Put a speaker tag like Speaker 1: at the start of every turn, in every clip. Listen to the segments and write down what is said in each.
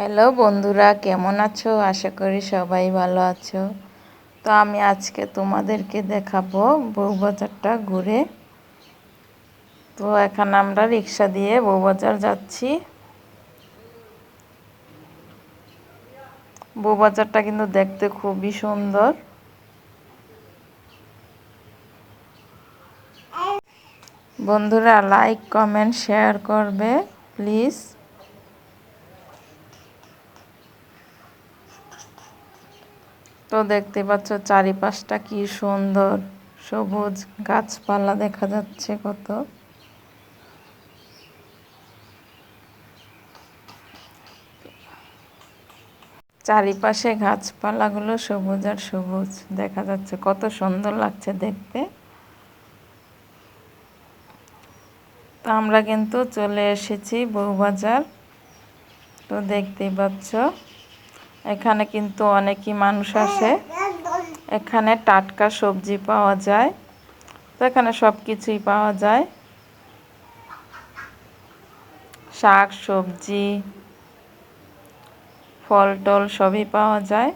Speaker 1: Hello বন্ধুরা, কেমন আছো? আশা করি সবাই ভালো আছো। তো আমি আজকে তোমাদেরকে দেখাবো বউবাজারটা ঘুরে। তো এখানে আমরা রিক্সা দিয়ে বউবাজার যাচ্ছি। বউবাজারটা কিন্তু দেখতে খুবই সুন্দর। বন্ধুরা লাইক কমেন্ট শেয়ার করবে প্লিজ। তো দেখতে পাচ্ছ চারিপাশটা কি সুন্দর, সবুজ গাছপালা দেখা যাচ্ছে কত। চারিপাশে গাছপালাগুলো সবুজ আর সবুজ দেখা যাচ্ছে, কত সুন্দর লাগছে দেখতে। তো আমরা কিন্তু চলে এসেছি বউবাজার। তো দেখতেই পাচ্ছ এখানে কিন্তু অনেকই মানুষ আসে। এখানে টাটকা সবজি পাওয়া যায়। তো এখানে সব কিছুই পাওয়া যায়, শাক সবজি ফল টল সবই পাওয়া যায়।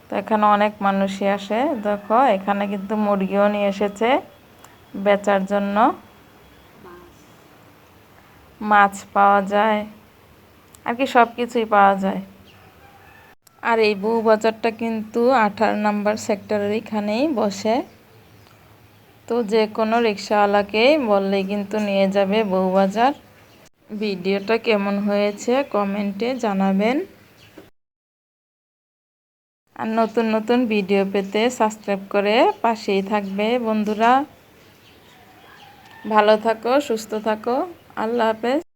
Speaker 1: তো এখানে অনেক মানুষই আসে। দেখো এখানে কিন্তু মুরগিও নিয়ে এসেছে বেচার জন্য। মাছ পাওয়া যায় আর কি সব কিছুই পাওয়া যায়। আর এই বউবাজারটা কিন্তু 18 নম্বর সেক্টরের এখানেই বসে। তো যে কোনো রিক্সাওয়ালাকেই বললেই কিন্তু নিয়ে যাবে বউবাজার। ভিডিওটা কেমন হয়েছে কমেন্টে জানাবেন। আর নতুন নতুন ভিডিও পেতে সাবস্ক্রাইব করে পাশেই থাকবে বন্ধুরা। ভালো থাকো, সুস্থ থাকো। আল্লাহ হাফেজ।